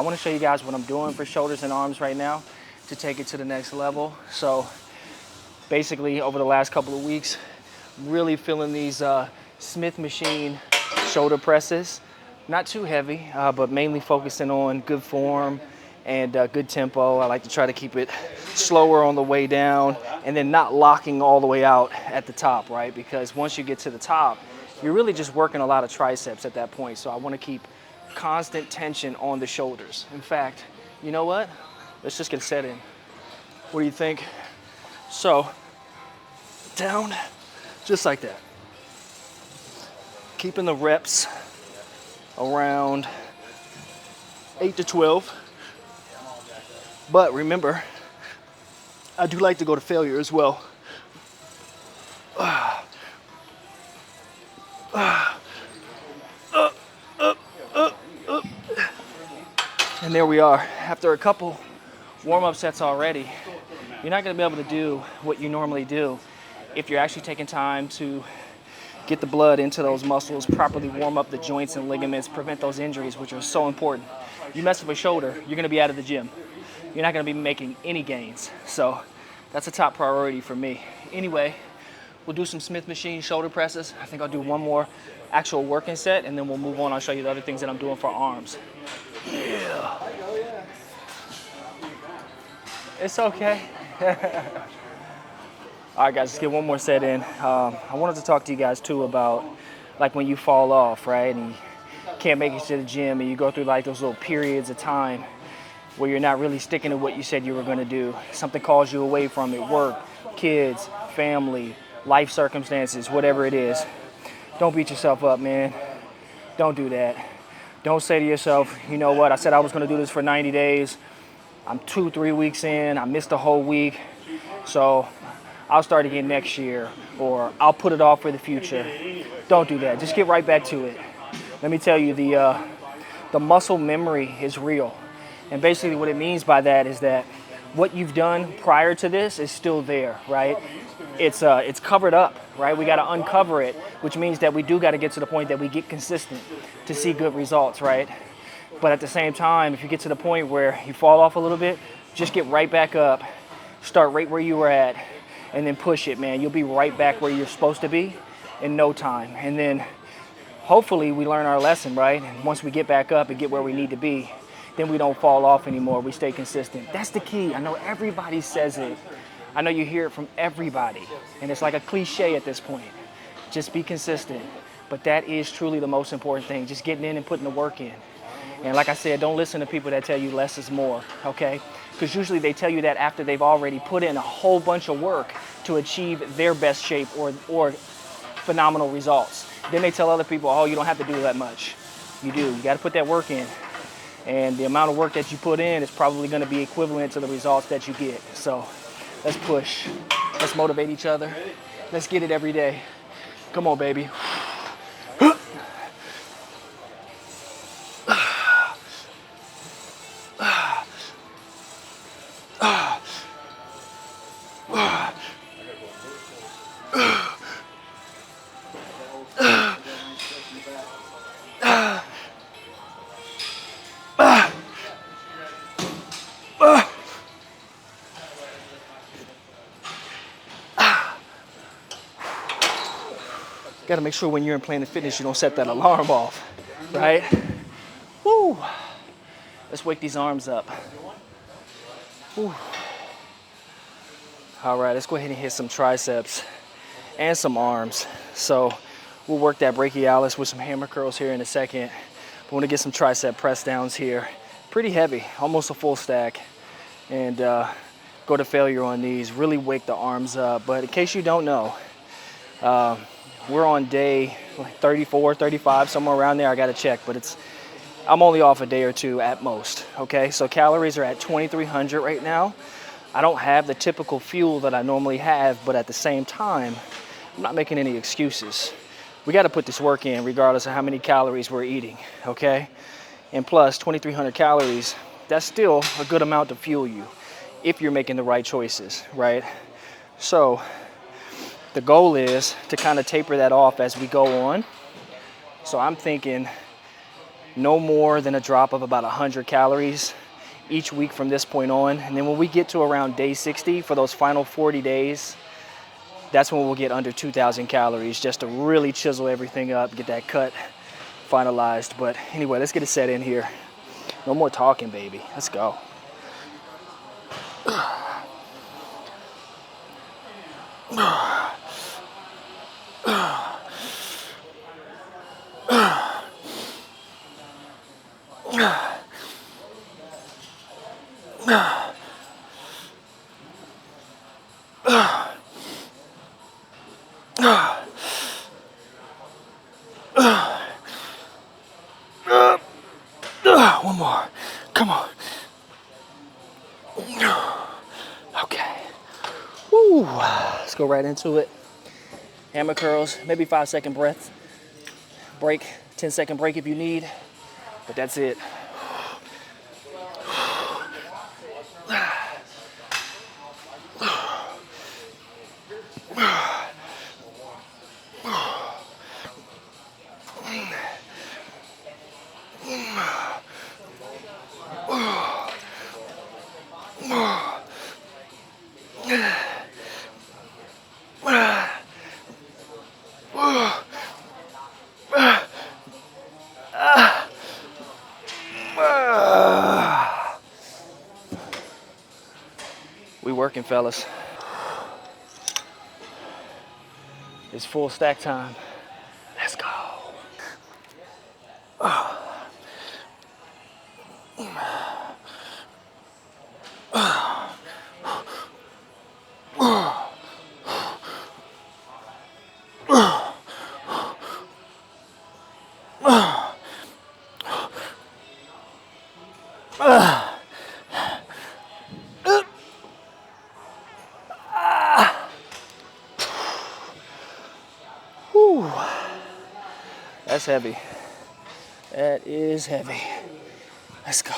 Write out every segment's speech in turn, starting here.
I want to show you guys what I'm doing for shoulders and arms right now to take it to the next level. So basically over the last couple of weeks, really feeling these Smith machine shoulder presses. Not too heavy, but mainly focusing on good form and good tempo. I like to try to keep it slower on the way down and then not locking all the way out at the top, right? Because once you get to the top, you're really just working a lot of triceps at that point. So I want to keep constant tension on the shoulders. In fact, you know what? Let's just get set in. What do you think? So, down, just like that. Keeping the reps around 8 to 12. But remember, I do like to go to failure as well. And there we are. After a couple warm-up sets already, you're not going to be able to do what you normally do if you're actually taking time to get the blood into those muscles, properly warm up the joints and ligaments, prevent those injuries, which are so important. You mess up a shoulder, you're going to be out of the gym. You're not going to be making any gains. So that's a top priority for me. Anyway, we'll do some Smith machine shoulder presses. I think I'll do one more actual working set, and then we'll move on. I'll show you the other things that I'm doing for arms. Yeah. It's okay. All right, guys, let's get one more set in. I wanted to talk to you guys, too, about, like, when you fall off, right, and you can't make it to the gym, and you go through, like, those little periods of time where you're not really sticking to what you said you were going to do. Something calls you away from it, work, kids, family, life circumstances, whatever it is. Don't beat yourself up, man. Don't do that. Don't say to yourself, you know what, I said I was going to do this for 90 days. I'm 2-3 weeks in. I missed a whole week. So I'll start again next year, or I'll put it off for the future. Don't do that. Just get right back to it. Let me tell you, the muscle memory is real. And basically what it means by that is that what you've done prior to this is still there, right? It's covered up, right? We got to uncover it, which means that we do got to get to the point that we get consistent to see good results, right? But at the same time, if you get to the point where you fall off a little bit, just get right back up, start right where you were at, and then push it, man. You'll be right back where you're supposed to be in no time. And then hopefully we learn our lesson, right? And once we get back up and get where we need to be, then we don't fall off anymore. We stay consistent. That's the key. I know everybody says it. I know you hear it from everybody. And it's like a cliche at this point. Just be consistent. But that is truly the most important thing. Just getting in and putting the work in. And like I said, don't listen to people that tell you less is more, okay? Because usually they tell you that after they've already put in a whole bunch of work to achieve their best shape or phenomenal results. Then they tell other people, oh, you don't have to do that much. You do. You got to put that work in. And the amount of work that you put in is probably going to be equivalent to the results that you get. So let's push. Let's motivate each other. Let's get it every day. Come on, baby. Got to make sure when you're in Planet Fitness, you don't set that alarm off, right? Woo! Let's wake these arms up. Woo. All right, let's go ahead and hit some triceps and some arms. So we'll work that brachialis with some hammer curls here in a second. I want to get some tricep press downs here. Pretty heavy, almost a full stack. And go to failure on these. Really wake the arms up. But in case you don't know, we're on day like 34, 35, somewhere around there. I got to check, but I'm only off a day or two at most, okay? So calories are at 2,300 right now. I don't have the typical fuel that I normally have, but at the same time, I'm not making any excuses. We got to put this work in regardless of how many calories we're eating, okay? And plus, 2,300 calories, that's still a good amount to fuel you if you're making the right choices, right? So the goal is to kind of taper that off as we go on. So I'm thinking no more than a drop of about 100 calories each week from this point on. And then when we get to around day 60 for those final 40 days, that's when we'll get under 2,000 calories just to really chisel everything up, get that cut finalized. But anyway, let's get a set in here. No more talking, baby. Let's go. One more. Come on. Okay. Woo. Let's go right into it. Hammer curls, maybe 5-second breath. Break, 10-second break if you need. But that's it. We working, fellas. It's full stack time. Let's go. Whew. That's heavy. That is heavy. Let's go.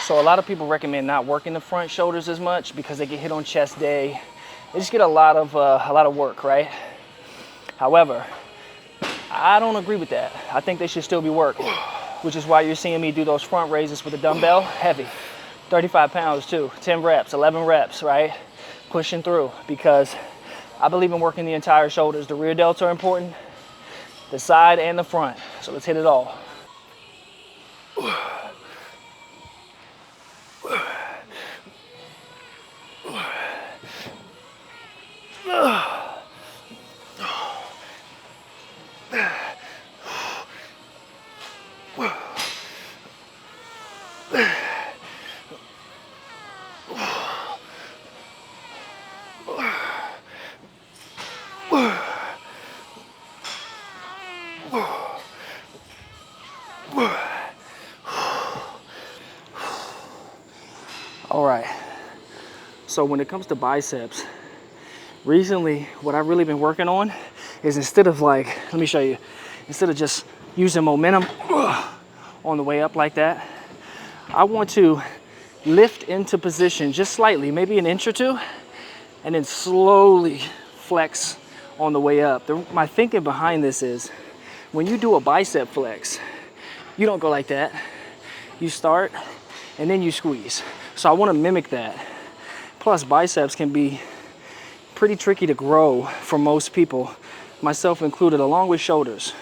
So a lot of people recommend not working the front shoulders as much because they get hit on chest day. They just get a lot of work, right? However, I don't agree with that. I think they should still be worked, which is why you're seeing me do those front raises with a dumbbell, heavy, 35 pounds too, 10 reps, 11 reps, right? Pushing through, because I believe in working the entire shoulders. The rear delts are important, the side and the front. So let's hit it all. All right, so when it comes to biceps, recently what I've really been working on is instead of like, let me show you, instead of just using momentum on the way up like that, I want to lift into position just slightly, maybe an inch or two, and then slowly flex on the way up. My thinking behind this is when you do a bicep flex, you don't go like that. You start and then you squeeze. So I want to mimic that. Plus biceps can be pretty tricky to grow for most people, myself included, along with shoulders,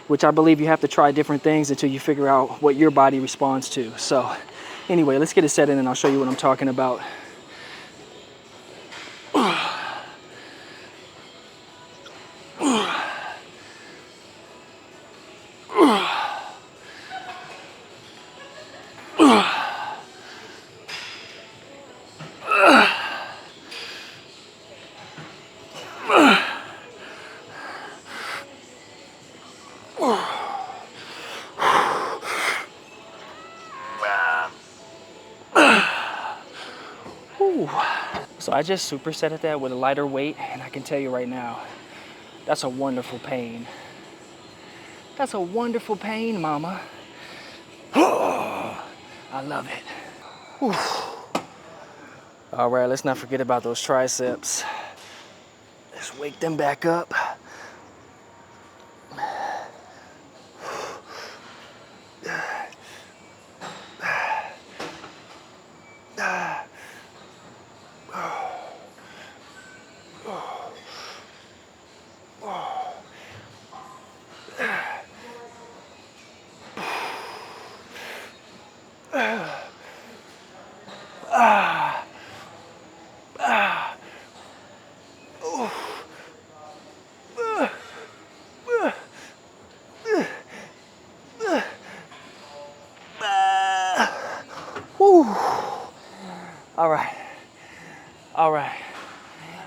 which I believe you have to try different things until you figure out what your body responds to. So anyway, let's get it set in and I'll show you what I'm talking about. Whew. So I just supersetted that with a lighter weight, and I can tell you right now, that's a wonderful pain. That's a wonderful pain, mama. I love it. Whew. All right, let's not forget about those triceps. Let's wake them back up. Whew. All right. All right.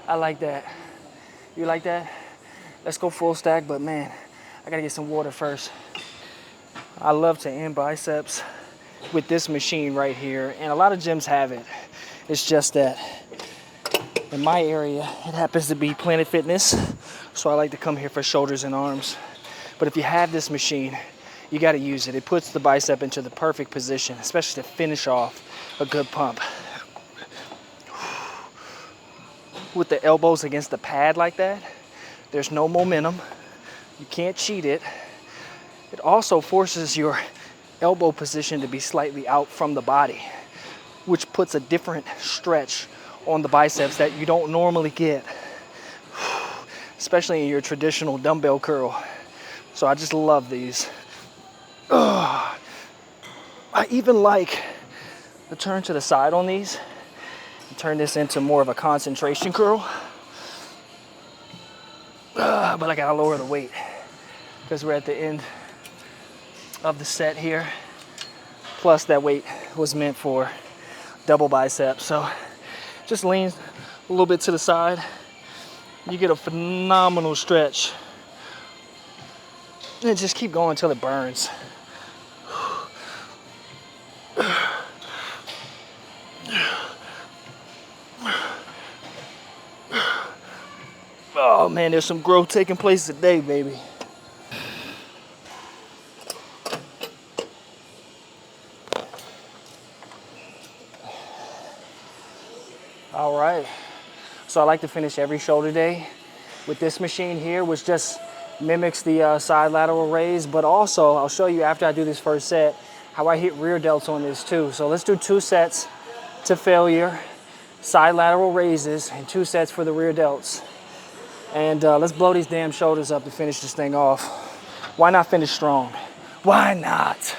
I like that. You like that? Let's go full stack, but man, I gotta get some water first. I love to end biceps with this machine right here, and a lot of gyms have it. It's just that in my area, it happens to be Planet Fitness, so I like to come here for shoulders and arms. But if you have this machine, you gotta use it. It puts the bicep into the perfect position, especially to finish off a good pump. With the elbows against the pad like that, there's no momentum. You can't cheat it. It also forces your elbow position to be slightly out from the body, which puts a different stretch on the biceps that you don't normally get, especially in your traditional dumbbell curl. So I just love these. I even like the turn to the side on these and turn this into more of a concentration curl. But I gotta lower the weight because we're at the end of the set here. Plus that weight was meant for double biceps. So just lean a little bit to the side. You get a phenomenal stretch. And just keep going until it burns. Oh man, there's some growth taking place today, baby. All right, so I like to finish every shoulder day with this machine here, which just mimics the side lateral raise, but also I'll show you after I do this first set how I hit rear delts on this too. So let's do 2 sets to failure, side lateral raises, and 2 sets for the rear delts. And let's blow these damn shoulders up to finish this thing off. Why not finish strong? Why not?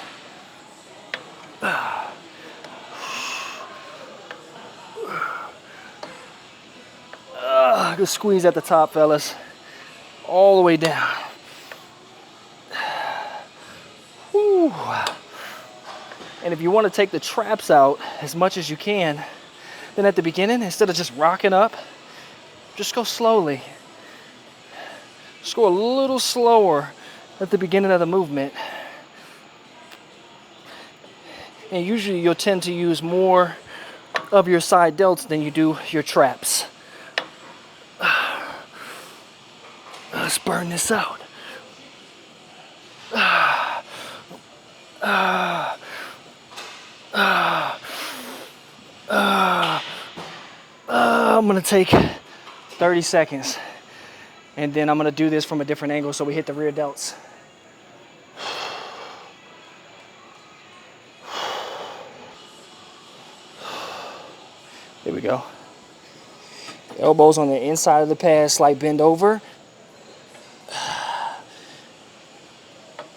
Good squeeze at the top, fellas. All the way down. Whew. And if you want to take the traps out as much as you can, then at the beginning, instead of just rocking up, just go slowly. Just go a little slower at the beginning of the movement. And usually you'll tend to use more of your side delts than you do your traps. Let's burn this out. I'm gonna take 30 seconds and then I'm gonna do this from a different angle so we hit the rear delts. There we go. Elbows on the inside of the pad, slight bend over.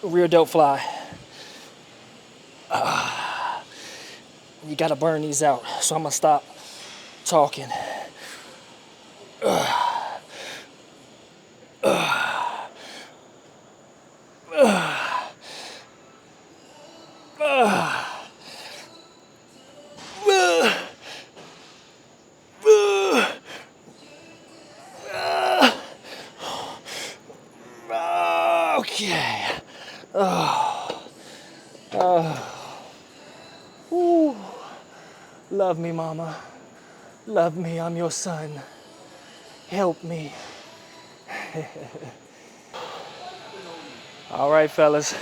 Rear delt fly. You gotta burn these out, so I'm gonna stop talking. Okay. Ooh. Love me, mama. Love me, I'm your son. Help me. All right, fellas.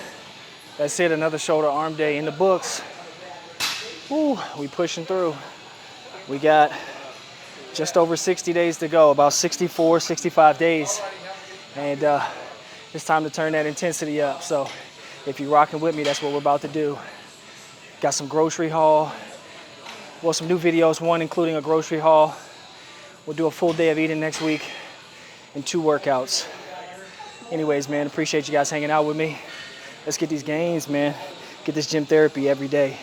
That's it, another shoulder arm day in the books. Woo, we pushing through. We got just over 60 days to go, about 64, 65 days. And it's time to turn that intensity up. So if you're rocking with me, that's what we're about to do. Got some grocery haul. Well, some new videos, one including a grocery haul. We'll do a full day of eating next week and 2 workouts. Anyways, man, appreciate you guys hanging out with me. Let's get these gains, man. Get this gym therapy every day.